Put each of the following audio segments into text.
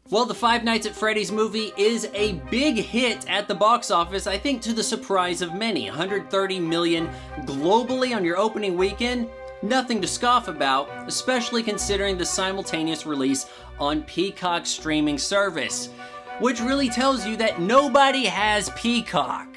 Well, the Five Nights at Freddy's movie is a big hit at the box office, I think to the surprise of many. 130 million globally on your opening weekend. Nothing to scoff about, especially considering the simultaneous release on Peacock's streaming service, which really tells you that nobody has Peacock.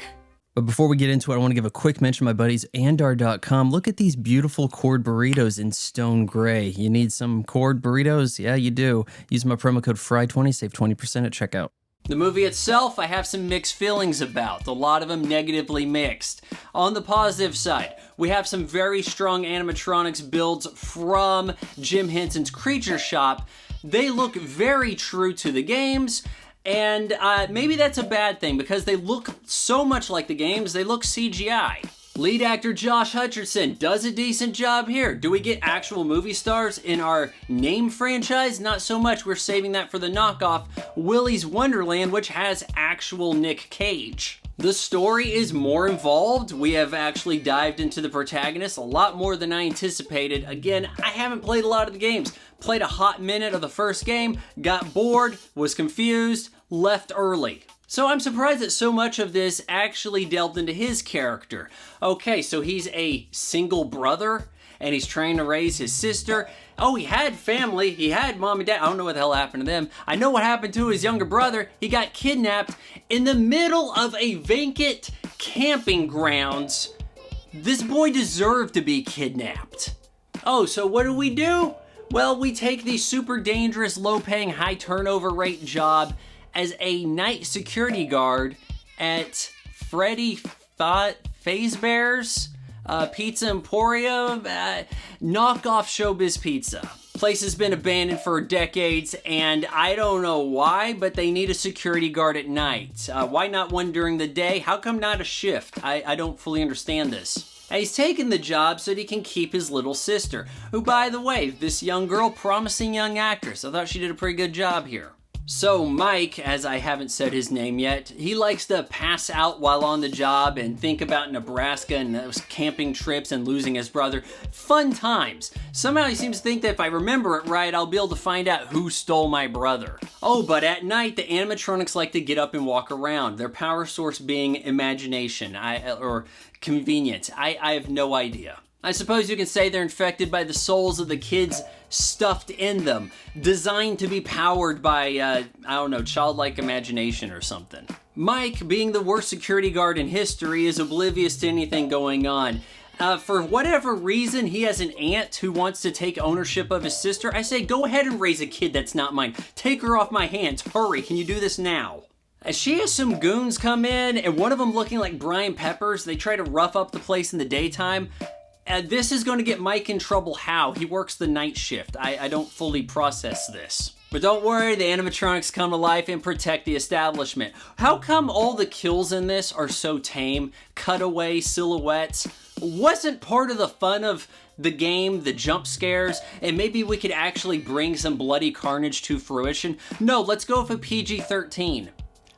But before we get into it, I want to give a quick mention to my buddies, Andar.com. Look at these beautiful cord burritos in stone gray. You need some cord burritos? Yeah, you do. Use my promo code FRY20, save 20% at checkout. The movie itself, I have some mixed feelings about. A lot of them negatively mixed. On the positive side, we have some very strong animatronics builds from Jim Henson's Creature Shop. They look very true to the games. And maybe that's a bad thing because they look so much like the games, they look CGI. Lead actor Josh Hutcherson does a decent job here. Do we get actual movie stars in our name franchise? Not so much. We're saving that for the knockoff Willy's Wonderland, which has actual Nick Cage. The story is more involved. We have actually dived into the protagonist a lot more than I anticipated. Again, I haven't played a lot of the games. Played a hot minute of the first game, got bored, was confused, left early. So I'm surprised that so much of this actually delved into his character. Okay, so he's a single brother, and he's trying to raise his sister. Oh, he had family. He had mom and dad. I don't know what the hell happened to them. I know what happened to his younger brother. He got kidnapped in the middle of a vacant camping grounds. This boy deserved to be kidnapped. Oh, so what do? Well, we take the super dangerous, low-paying, high-turnover rate job as a night security guard at Freddy Fazbear's Pizza Emporium, knockoff Showbiz Pizza. Place has been abandoned for decades, and I don't know why, but they need a security guard at night. Why not one during the day? How come not a shift? I don't fully understand this. And he's taken the job so that he can keep his little sister, who, by the way, this young girl, promising young actress. I thought she did a pretty good job here. So Mike, as I haven't said his name yet, he likes to pass out while on the job and think about Nebraska and those camping trips and losing his brother. Fun times. Somehow he seems to think that if I remember it right, I'll be able to find out who stole my brother. Oh, but at night, the animatronics like to get up and walk around, their power source being imagination or convenience. I have no idea. I suppose you can say they're infected by the souls of the kids stuffed in them, designed to be powered by, I don't know, childlike imagination or something. Mike, being the worst security guard in history, is oblivious to anything going on. For whatever reason, he has an aunt who wants to take ownership of his sister. I say, go ahead and raise a kid that's not mine. Take her off my hands. Hurry, can you do this now? As she has some goons come in, and one of them looking like Brian Peppers, they try to rough up the place in the daytime. This is going to get Mike in trouble. How? He works the night shift. I don't fully process this. But don't worry, the animatronics come to life and protect the establishment. How come all the kills in this are so tame? Cutaway silhouettes. Wasn't part of the fun of the game, the jump scares, and maybe we could actually bring some bloody carnage to fruition? No, let's go with a PG-13.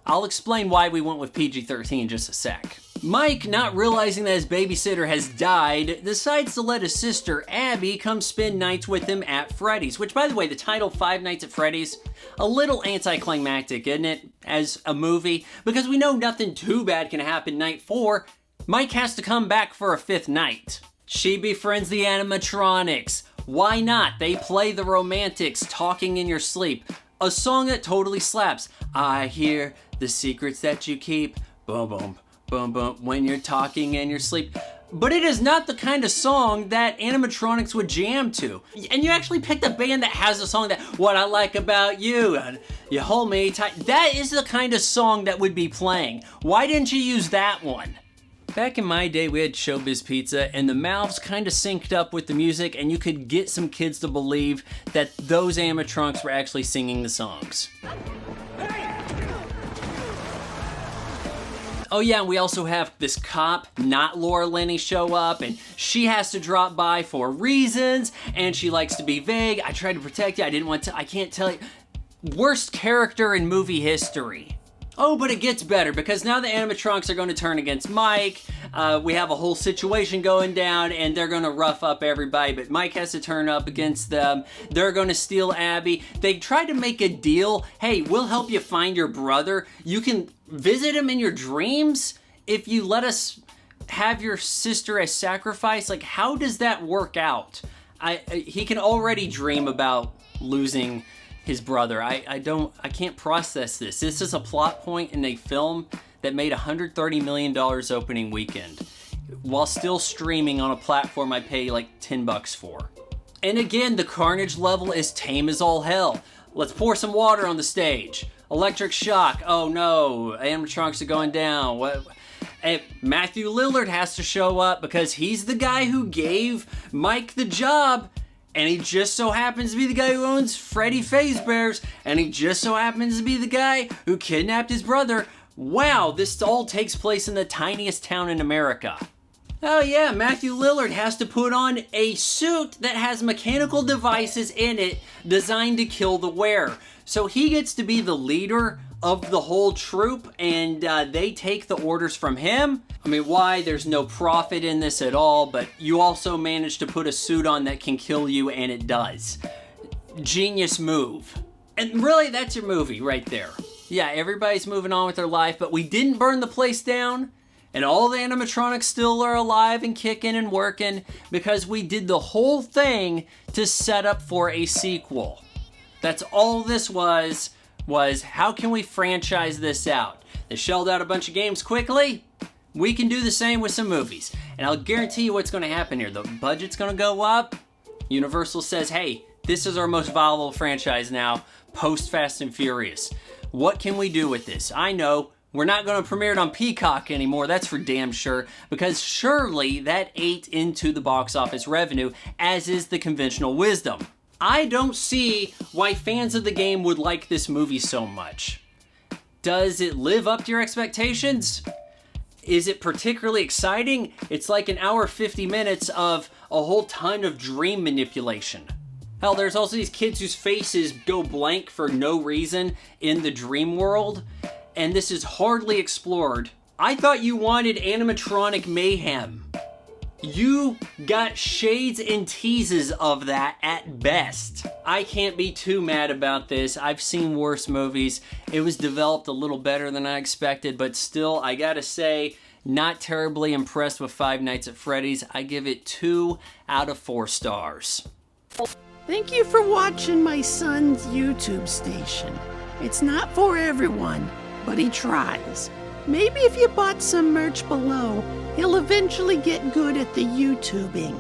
I'll explain why we went with PG-13 in just a sec. Mike, not realizing that his babysitter has died, decides to let his sister, Abby, come spend nights with him at Freddy's. Which, by the way, the title Five Nights at Freddy's, a little anticlimactic, isn't it, as a movie? Because we know nothing too bad can happen night 4. Mike has to come back for a 5th night. She befriends the animatronics. Why not? They play the Romantics, Talking in Your Sleep. A song that totally slaps. I hear the secrets that you keep. Boom, boom. Boom, boom, when you're talking in your sleep. But it is not the kind of song that animatronics would jam to. And you actually picked a band that has a song that, what I like about you, and you hold me tight. That is the kind of song that would be playing. Why didn't you use that one? Back in my day, we had Showbiz Pizza, and the mouths kind of synced up with the music, and you could get some kids to believe that those animatronics were actually singing the songs. Oh yeah, and we also have this cop, not Laura Linney, show up, and she has to drop by for reasons, and she likes to be vague. I tried to protect you, I can't tell you. Worst character in movie history. Oh, but it gets better, because now the animatronics are going to turn against Mike. we have a whole situation going down, and they're going to rough up everybody, but Mike has to turn up against them. They're going to steal Abby. They tried to make a deal. Hey, we'll help you find your brother. You can visit him in your dreams if you let us have your sister as sacrifice. Like, how does that work out? He can already dream about losing his brother. I can't process this. This is a plot point in a film that made $130 million opening weekend, while still streaming on a platform I pay like $10 for. And again, the carnage level is tame as all hell. Let's pour some water on the stage. Electric shock. Oh no, animatronics are going down. What? And Matthew Lillard has to show up because he's the guy who gave Mike the job, and he just so happens to be the guy who owns Freddy Fazbear's, and he just so happens to be the guy who kidnapped his brother. Wow, this all takes place in the tiniest town in America. Oh yeah, Matthew Lillard has to put on a suit that has mechanical devices in it designed to kill the wearer. So he gets to be the leader of the whole troop, and they take the orders from him. I mean, why? There's no profit in this at all, but you also manage to put a suit on that can kill you, and it does. Genius move. And really, that's your movie right there. Yeah, everybody's moving on with their life, but we didn't burn the place down, and all the animatronics still are alive and kicking and working because we did the whole thing to set up for a sequel. That's all this was how can we franchise this out? They shelled out a bunch of games quickly. We can do the same with some movies. And I'll guarantee you what's going to happen here. The budget's going to go up. Universal says, hey, this is our most valuable franchise now, post Fast and Furious. What can we do with this? I know we're not going to premiere it on Peacock anymore. That's for damn sure. Because surely that ate into the box office revenue, as is the conventional wisdom. I don't see why fans of the game would like this movie so much. Does it live up to your expectations? Is it particularly exciting? It's like an hour 50 minutes of a whole ton of dream manipulation. Hell, there's also these kids whose faces go blank for no reason in the dream world, and this is hardly explored. I thought you wanted animatronic mayhem. You got shades and teases of that at best. I can't be too mad about this. I've seen worse movies. It was developed a little better than I expected, but still, I gotta say, not terribly impressed with Five Nights at Freddy's. I give it 2 out of 4 stars. Thank you for watching my son's YouTube station. It's not for everyone, but he tries. Maybe if you bought some merch below, he'll eventually get good at the YouTubing.